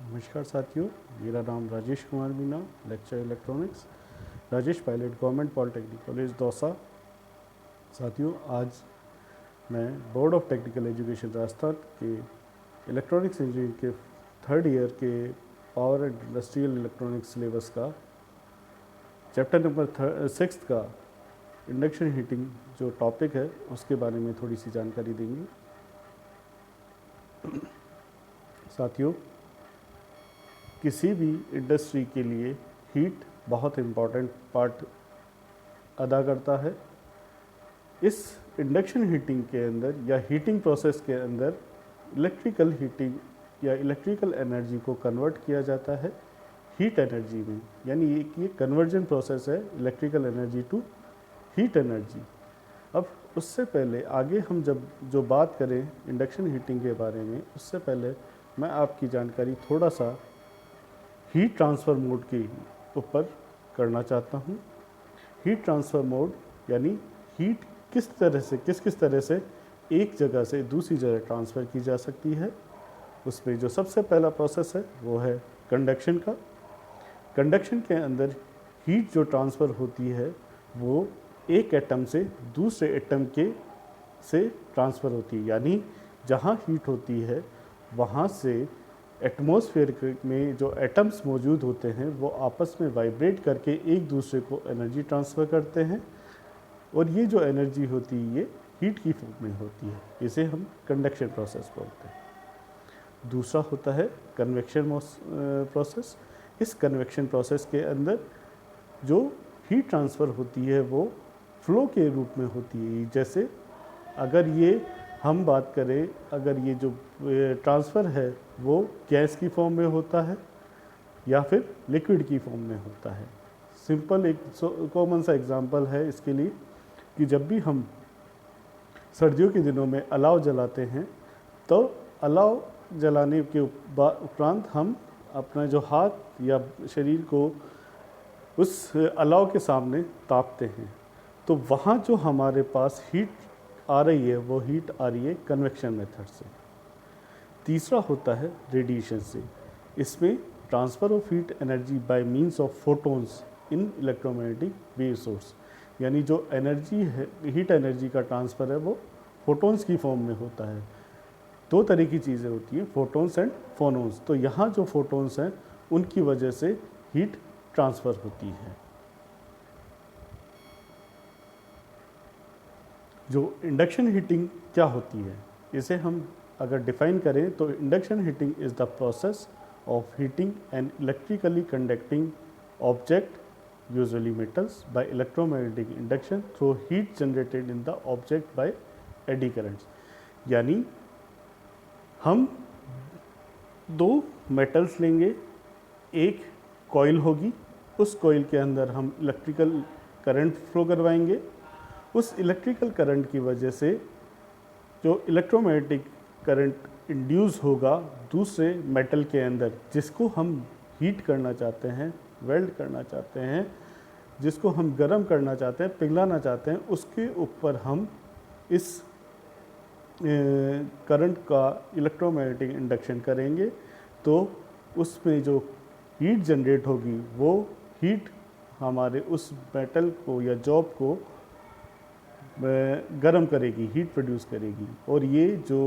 नमस्कार साथियों, मेरा नाम Rajesh Kumar Meena, lecture electronics, Rajesh Pilot government polytechnic college Dausa. साथियों, आज मैं board of technical education Rajasthan के इलेक्ट्रॉनिक्स इंजीनियरिंग के थर्ड ईयर के power and industrial electronics syllabus का चैप्टर नंबर 6 का इंडक्शन हीटिंग जो टॉपिक है उसके बारे में थोड़ी सी जानकारी देंगे। साथियों, किसी भी इंडस्ट्री के लिए हीट बहुत इम्पॉर्टेंट पार्ट अदा करता है। इस इंडक्शन हीटिंग के अंदर या हीटिंग प्रोसेस के अंदर इलेक्ट्रिकल हीटिंग या इलेक्ट्रिकल एनर्जी को कन्वर्ट किया जाता है हीट एनर्जी में, यानी ये कन्वर्जन प्रोसेस है electrical energy to heat energy. अब उससे पहले आगे हम जब जो बात करें इंडक्शन हीटिंग के बारे में, उससे पहले मैं आपकी जानकारी थोड़ा सा हीट ट्रांसफ़र मोड के ऊपर करना चाहता हूँ। हीट ट्रांसफ़र मोड यानी हीट किस तरह से एक जगह से दूसरी जगह ट्रांसफ़र की जा सकती है। उसमें जो सबसे पहला प्रोसेस है वो है कंडक्शन का। कंडक्शन के अंदर हीट जो ट्रांसफ़र होती है वो एक एटम से दूसरे एटम के से ट्रांसफ़र होती है, यानी जहाँ हीट होती है वहाँ से एटमॉस्फेयर में जो एटम्स मौजूद होते हैं वो आपस में वाइब्रेट करके एक दूसरे को एनर्जी ट्रांसफ़र करते हैं, और ये जो एनर्जी होती है ये हीट की फॉर्म में होती है। इसे हम कंडक्शन प्रोसेस बोलते हैं। दूसरा होता है कन्वेक्शन प्रोसेस। इस कन्वेक्शन प्रोसेस के अंदर जो हीट ट्रांसफ़र होती है वो फ्लो के रूप में होती है। जैसे अगर ये हम बात करें, अगर ये जो ट्रांसफ़र है वो गैस की फॉर्म में होता है या फिर लिक्विड की फॉर्म में होता है। सिंपल एक कॉमन सा एग्जांपल है इसके लिए कि जब भी हम सर्दियों के दिनों में अलाव जलाते हैं तो अलाव जलाने के उपरांत हम अपना जो हाथ या शरीर को उस अलाव के सामने तापते हैं, तो वहाँ जो हमारे पास हीट आ रही है वो हीट आ रही है कन्वेक्शन मेथड से। तीसरा होता है रेडिएशन से। इसमें transfer of heat energy by means of photons in electromagnetic wave source, यानी जो एनर्जी है हीट एनर्जी का ट्रांसफ़र है वो फोटॉन्स की फॉर्म में होता है। दो तरह की चीज़ें होती हैं, फोटॉन्स एंड फोनॉन्स। तो यहाँ जो फोटॉन्स हैं उनकी वजह से हीट ट्रांसफ़र होती है। जो इंडक्शन हीटिंग क्या होती है, इसे हम अगर डिफाइन करें तो induction heating is the process of heating an electrically conducting object usually metals by electromagnetic induction through heat generated in the object by eddy currents. यानी हम दो मेटल्स लेंगे, एक कॉइल होगी, उस कॉइल के अंदर हम इलेक्ट्रिकल करंट फ्लो करवाएंगे। उस इलेक्ट्रिकल करंट की वजह से जो इलेक्ट्रोमैग्नेटिक करंट इंड्यूस होगा दूसरे मेटल के अंदर, जिसको हम हीट करना चाहते हैं, वेल्ड करना चाहते हैं, जिसको हम गर्म करना चाहते हैं, पिघलाना चाहते हैं, उसके ऊपर हम इस करंट का इलेक्ट्रोमैग्नेटिक इंडक्शन करेंगे। तो उसमें जो हीट जनरेट होगी वो हीट हमारे उस मेटल को या जॉब को गर्म करेगी, हीट प्रोड्यूस करेगी, और ये जो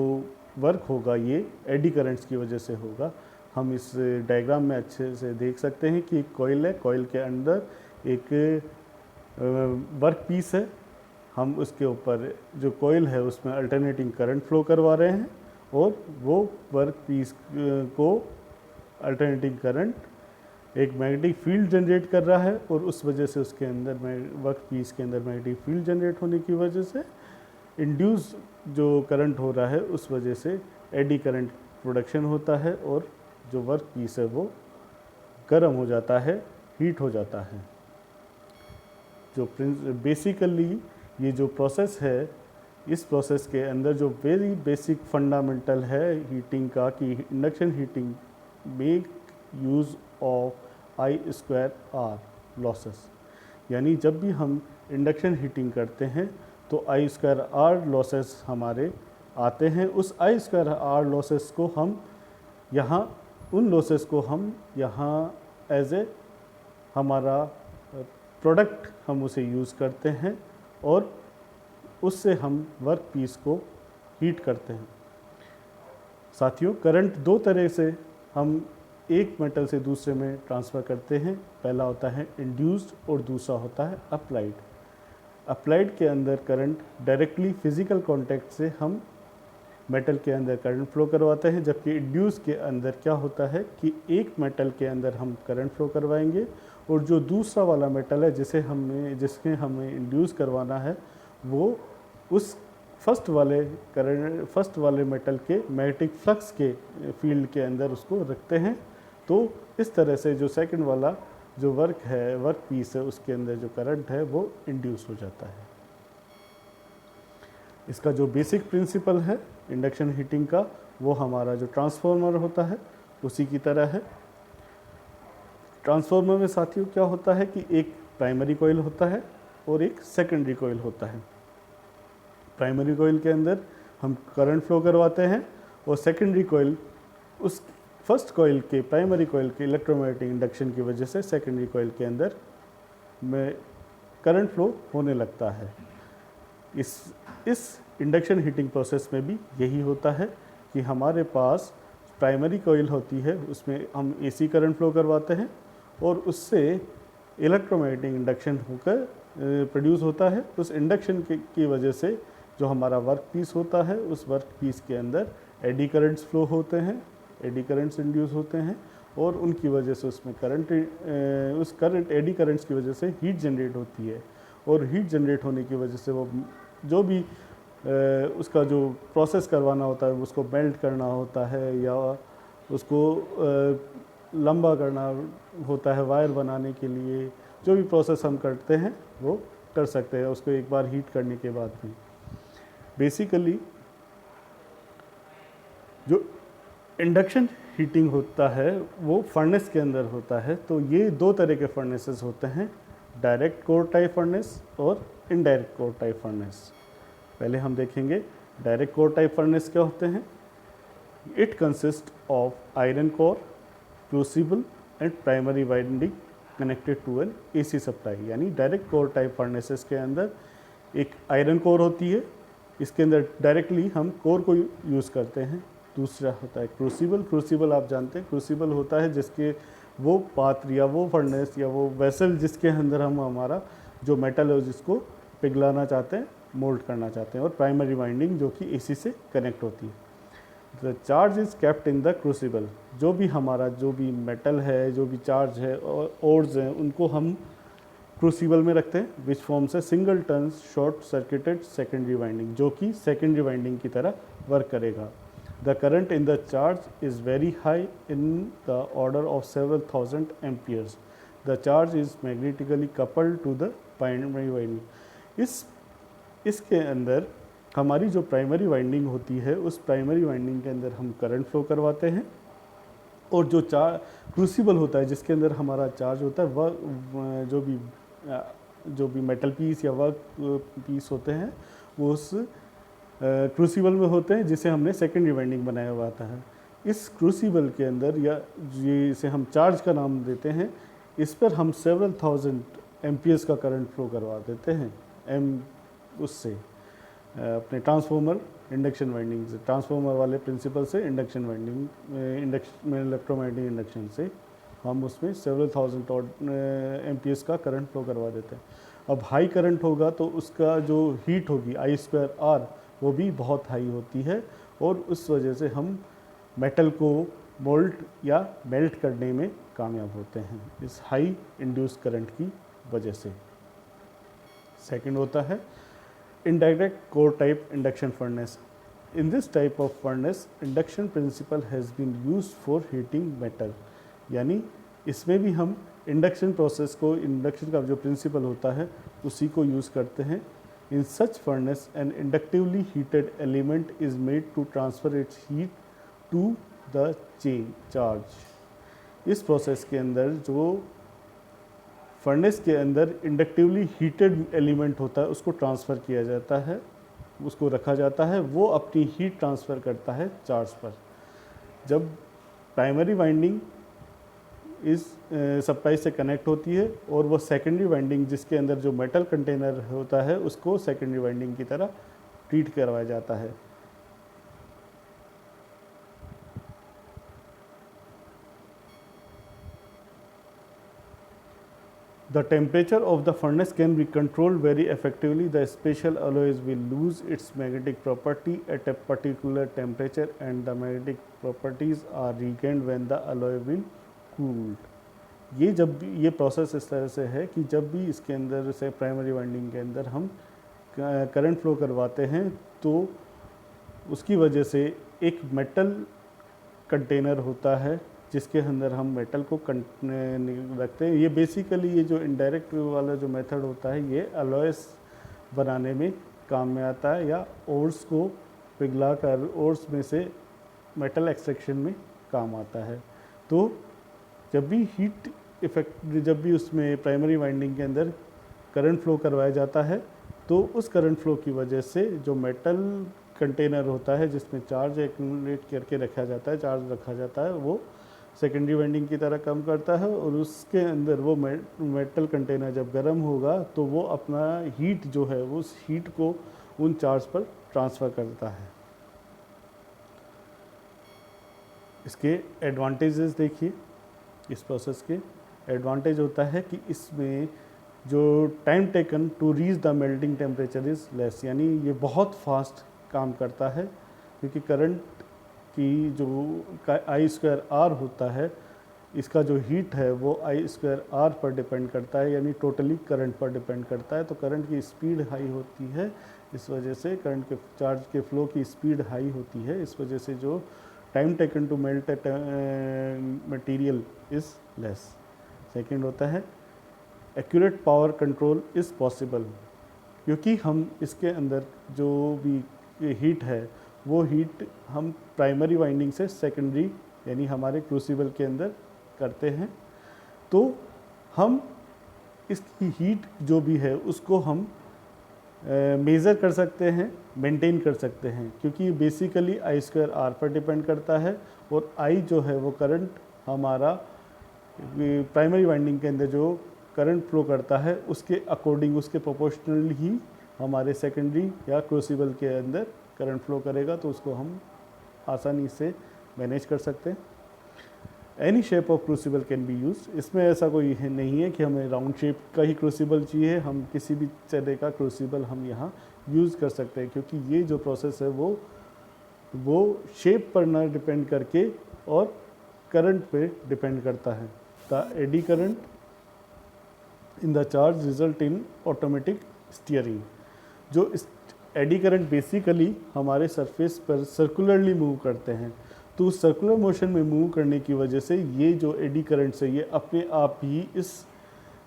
वर्क होगा ये एडी करंट्स की वजह से होगा। हम इस डायग्राम में अच्छे से देख सकते हैं कि एक कॉइल है, कॉइल के अंदर एक वर्क पीस है, हम उसके ऊपर जो कॉइल है उसमें अल्टरनेटिंग करंट फ्लो करवा रहे हैं, और वो वर्क पीस को अल्टरनेटिंग करंट एक मैग्नेटिक फील्ड जनरेट कर रहा है, और उस वजह से उसके अंदर वर्क पीस के अंदर मैग्नेटिक फील्ड जनरेट होने की वजह से इंड्यूस जो करंट हो रहा है उस वजह से एडी करंट प्रोडक्शन होता है, और जो वर्क पीस है वो गर्म हो जाता है, हीट हो जाता है। जो बेसिकली ये जो प्रोसेस है, इस प्रोसेस के अंदर जो वेरी बेसिक फंडामेंटल है हीटिंग का कि induction heating make use of I²R losses. यानी जब भी हम इंडक्शन हीटिंग करते हैं तो I²R लॉसेस हमारे आते हैं। उस I²R लॉसेस को हम यहाँ उन लॉसेस को हम यहाँ एज ए हमारा प्रोडक्ट हम उसे यूज़ करते हैं और उससे हम वर्क पीस को हीट करते हैं। साथियों, करंट दो तरह से हम एक मेटल से दूसरे में ट्रांसफ़र करते हैं। पहला होता है इंड्यूस्ड और दूसरा होता है अप्लाइड। अप्लाइड के अंदर करंट डायरेक्टली फिजिकल कांटेक्ट से हम मेटल के अंदर करंट फ्लो करवाते हैं, जबकि इंड्यूस के अंदर क्या होता है कि एक मेटल के अंदर हम करंट फ्लो करवाएंगे और जो दूसरा वाला मेटल है जिसके हमें इंड्यूस करवाना है वो उस फर्स्ट वाले मेटल के मैग्नेटिक फ्लक्स के फील्ड के अंदर उसको रखते हैं। तो इस तरह से जो सेकंड वाला जो वर्क पीस है उसके अंदर जो करंट है वो इंड्यूस हो जाता है। इसका जो बेसिक प्रिंसिपल है इंडक्शन हीटिंग का वो हमारा जो ट्रांसफार्मर होता है उसी की तरह है। ट्रांसफार्मर में साथियों क्या होता है कि एक प्राइमरी कॉइल होता है और एक सेकेंडरी कॉइल होता है। प्राइमरी कॉइल के अंदर हम करंट फ्लो करवाते हैं और सेकेंडरी कॉइल उस फर्स्ट कॉइल के प्राइमरी कॉइल के इलेक्ट्रोमैग्नेटिक इंडक्शन की वजह से सेकेंडरी कॉइल के अंदर में करंट फ्लो होने लगता है। इस इंडक्शन हीटिंग प्रोसेस में भी यही होता है कि हमारे पास प्राइमरी कॉइल होती है, उसमें हम एसी करंट फ्लो करवाते हैं और उससे इलेक्ट्रोमैग्नेटिक इंडक्शन होकर प्रोड्यूस होता है। उस इंडक्शन की वजह से जो हमारा वर्क पीस होता है उस वर्क पीस के अंदर एडी करंट्स फ्लो होते हैं, एडी करंट्स इंड्यूस होते हैं और उनकी वजह से उसमें एडी करंट्स की वजह से हीट जनरेट होती है और हीट जनरेट होने की वजह से वो जो भी उसका जो प्रोसेस करवाना होता है उसको मेल्ट करना होता है या उसको लंबा करना होता है वायर बनाने के लिए, जो भी प्रोसेस हम करते हैं वो कर सकते हैं उसको एक बार हीट करने के बाद भी। बेसिकली जो इंडक्शन हीटिंग होता है वो फर्नेस के अंदर होता है। तो ये दो तरह के फर्नेसेस होते हैं, डायरेक्ट कोर टाइप फर्नेस और इनडायरेक्ट कोर टाइप फर्नेस। पहले हम देखेंगे डायरेक्ट कोर टाइप फर्नेस क्या होते हैं। It consist of iron core, crucible and primary winding connected to an AC supply. यानी डायरेक्ट कोर टाइप फर्नेसेस के अंदर एक आयरन कोर होती है, इसके अंदर डायरेक्टली हम कोर को यूज़ करते हैं। दूसरा होता है क्रूसिबल। क्रूसिबल आप जानते हैं, क्रूसिबल होता है जिसके वो पात्र या वो फर्नेस या वो वेसल जिसके अंदर हम हमारा जो मेटल है जिसको पिघलाना चाहते हैं, मोल्ड करना चाहते हैं। और प्राइमरी वाइंडिंग जो कि एसी से कनेक्ट होती है। The charge is kept in the crucible. जो भी मेटल है, जो भी चार्ज है और ओर्स हैं, उनको हम क्रूसिबल में रखते हैं, which forms a single turn short circuited secondary winding, जो कि सेकेंडरी वाइंडिंग की तरह वर्क करेगा। The current in the charge is very high in the order of several thousand amperes. The charge is magnetically coupled to the primary winding. इसके अंदर हमारी जो primary winding होती है उस प्राइमरी वाइंडिंग के अंदर हम करंट फ्लो करवाते हैं और जो क्रूसिबल होता है जिसके अंदर हमारा चार्ज होता है वह जो भी मेटल पीस या वर्क पीस होते हैं वो उस क्रूसिबल में होते हैं जिसे हमने सेकेंडरी वाइंडिंग बनाया हुआ आता है। इस क्रूसिबल के अंदर या जिसे हम चार्ज का नाम देते हैं, इस पर हम सेवरल थाउजेंड एम्पियर्स का करंट फ्लो करवा देते हैं उससे अपने ट्रांसफार्मर इंडक्शन वाइंडिंग से, ट्रांसफार्मर वाले प्रिंसिपल से इंडक्शन वाइंडिंग में इलेक्ट्रोमैग्नेटिक इंडक्शन से हम उसमें सेवरल थाउजेंड एम्पियर्स का करंट फ्लो करवा देते हैं। अब हाई करंट होगा तो उसका जो हीट होगी I²R वो भी बहुत हाई होती है और उस वजह से हम मेटल को मोल्ड या मेल्ट करने में कामयाब होते हैं इस हाई इंड्यूस करंट की वजह से। सेकंड होता है indirect core type induction furnace. In this type of furnace, induction principle has been used for heating metal. यानी इसमें भी हम इंडक्शन प्रोसेस को, इंडक्शन का जो प्रिंसिपल होता है उसी को यूज़ करते हैं। In such furnace, an inductively heated element is made to transfer its heat to the charge. इस प्रोसेस के अंदर जो फर्नेस के अंदर इंडक्टिवली हीटेड एलिमेंट होता है उसको ट्रांसफ़र किया जाता है, उसको रखा जाता है, वो अपनी हीट ट्रांसफ़र करता है चार्ज पर। जब प्राइमरी वाइंडिंग इस सप्लाई से कनेक्ट होती है और वो सेकेंडरी वाइंडिंग जिसके अंदर जो मेटल कंटेनर होता है उसको सेकेंडरी वाइंडिंग की तरह ट्रीट करवाया जाता है। The temperature of the furnace can be controlled very effectively. The special alloys will lose its magnetic property at a particular temperature and the magnetic properties are regained when the alloy will cooled. ये जब भी ये process इस तरह से है कि जब भी इसके अंदर से प्राइमरी वाइंडिंग के अंदर हम करंट फ्लो करवाते हैं तो उसकी वजह से एक मेटल कंटेनर होता है जिसके अंदर हम मेटल को रखते हैं। ये बेसिकली ये जो इनडायरेक्ट वाला जो मेथड होता है ये अलॉयस बनाने में काम में आता है या ओर्स को पिघला कर ओर्स में से मेटल एक्सट्रैक्शन में काम आता है। तो जब भी हीट इफेक्ट जब भी उसमें प्राइमरी वाइंडिंग के अंदर करंट फ्लो करवाया जाता है तो उस करंट फ्लो की वजह से जो मेटल कंटेनर होता है जिसमें चार्ज एक्यूमुलेट करके रखा जाता है, चार्ज रखा जाता है, वो सेकेंडरी वाइंडिंग की तरह काम करता है और उसके अंदर वो मेटल कंटेनर जब गर्म होगा तो वो अपना हीट जो है वो उस हीट को उन चार्ज पर ट्रांसफ़र करता है। इसके एडवांटेजेस देखिए, इस प्रोसेस के एडवांटेज होता है कि इसमें जो time taken to reach the melting temperature is less, यानी ये बहुत फास्ट काम करता है क्योंकि करंट की जो I²R होता है इसका जो हीट है वो I²R पर डिपेंड करता है, यानी टोटली करंट पर डिपेंड करता है। तो करंट की स्पीड हाई होती है, इस वजह से करंट के चार्ज के फ्लो की स्पीड हाई होती है, इस वजह से जो time taken to melt material is less. Second होता है accurate power control is possible, क्योंकि हम इसके अंदर जो भी हीट है वो हीट हम प्राइमरी वाइंडिंग से सेकेंडरी यानी हमारे क्रूसिबल के अंदर करते हैं, तो हम इसकी हीट जो भी है उसको हम मेज़र कर सकते हैं, मेंटेन कर सकते हैं, क्योंकि बेसिकली I²R पर डिपेंड करता है और I जो है वो करंट हमारा प्राइमरी वाइंडिंग के अंदर जो करंट फ्लो करता है उसके अकॉर्डिंग, उसके प्रोपोर्शनल ही हमारे सेकेंडरी या क्रूसिबल के अंदर करंट फ्लो करेगा, तो उसको हम आसानी से मैनेज कर सकते हैं। Any shape of crucible can be use, इसमें ऐसा कोई नहीं है कि हमें राउंड शेप का ही क्रूसिबल चाहिए, हम किसी भी तरह का क्रूसिबल हम यहाँ यूज़ कर सकते हैं, क्योंकि ये जो प्रोसेस है वो शेप पर ना डिपेंड करके और करंट पे डिपेंड करता है। The eddy current in the charge result in automatic steering. जो एडी करंट बेसिकली हमारे सरफेस पर सर्कुलरली मूव करते हैं, तो उस सर्कुलर मोशन में मूव करने की वजह से ये जो एडी करंट से ये अपने आप ही इस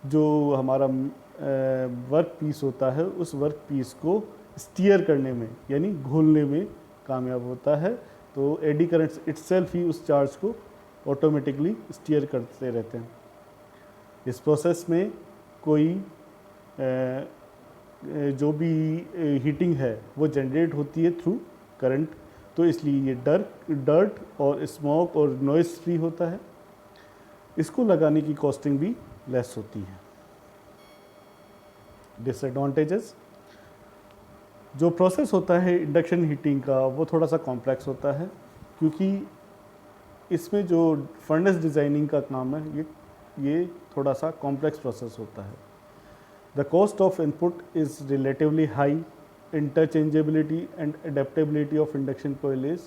जो हमारा वर्क पीस होता है उस वर्क पीस को स्टीयर करने में यानी घोलने में कामयाब होता है। तो एडी करंट्स इटसेल्फ ही उस चार्ज को ऑटोमेटिकली स्टीयर करते रहते हैं। इस प्रोसेस में कोई जो भी हीटिंग है वो जनरेट होती है थ्रू करंट, तो इसलिए ये डर्ट और स्मोक और नॉइस फ्री होता है। इसको लगाने की कॉस्टिंग भी लेस होती है। डिसएडवांटेजेस, जो प्रोसेस होता है इंडक्शन हीटिंग का वो थोड़ा सा कॉम्प्लेक्स होता है, क्योंकि इसमें जो फर्नेस डिज़ाइनिंग का काम है ये थोड़ा सा कॉम्प्लेक्स प्रोसेस होता है। The cost of input is relatively high. Interchangeability and adaptability of induction coil is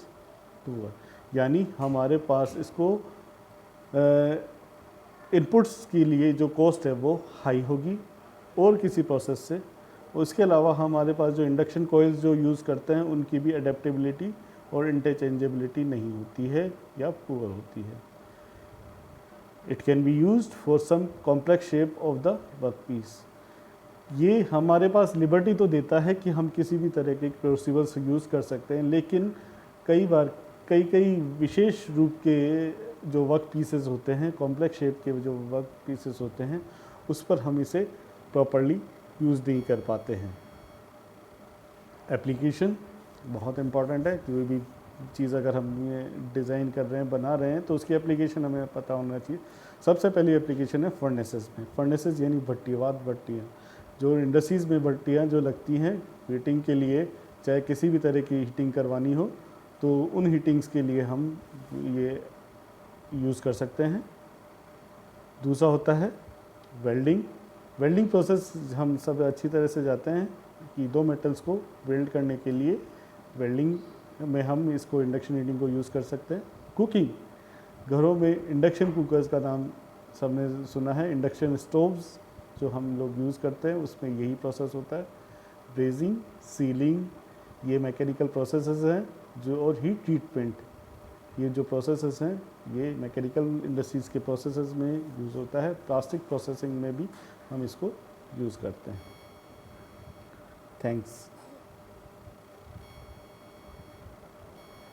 poor. यानी हमारे पास इसको इनपुट्स के लिए जो कॉस्ट है वो हाई होगी और किसी प्रोसेस से। उसके अलावा हमारे पास जो इंडक्शन कोयल्स जो यूज़ करते हैं उनकी भी अडेप्टेबिलिटी और इंटरचेंजेबिलिटी नहीं होती है या पुअर होती है। It can be used for some complex shape of the work piece. ये हमारे पास लिबर्टी तो देता है कि हम किसी भी तरह के क्रूसिबल्स यूज़ कर सकते हैं, लेकिन कई बार कई विशेष रूप के जो वर्क पीसेस होते हैं, कॉम्प्लेक्स शेप के जो वर्क पीसेस होते हैं, उस पर हम इसे प्रॉपरली यूज़ नहीं कर पाते हैं। एप्लीकेशन बहुत इम्पॉर्टेंट है, कोई भी चीज़ अगर हम ये डिज़ाइन कर रहे हैं, बना रहे हैं, तो उसकी एप्लीकेशन हमें पता होना चाहिए। सबसे पहली एप्लीकेशन है फर्नेसेस में। फर्नेसेस यानी भट्टीवाद भट्टियाँ, जो इंडस्ट्रीज़ में भट्टियाँ जो लगती हैं हीटिंग के लिए, चाहे किसी भी तरह की हीटिंग करवानी हो, तो उन हीटिंग्स के लिए हम ये यूज़ कर सकते हैं। दूसरा होता है वेल्डिंग। वेल्डिंग प्रोसेस हम सब अच्छी तरह से जाते हैं कि दो मेटल्स को वेल्ड करने के लिए वेल्डिंग में हम इसको इंडक्शन हीटिंग को यूज़ कर सकते हैं। कुकिंग, घरों में इंडक्शन कुकर्स का नाम सबने सुना है, इंडक्शन स्टोव्स जो हम लोग यूज़ करते हैं उसमें यही प्रोसेस होता है। ब्रेजिंग, सीलिंग, ये मैकेनिकल प्रोसेसेस हैं जो, और हीट ट्रीटमेंट, ये जो प्रोसेसेस हैं ये मैकेनिकल इंडस्ट्रीज़ के प्रोसेसेस में यूज़ होता है। प्लास्टिक प्रोसेसिंग में भी हम इसको यूज़ करते हैं। थैंक्स।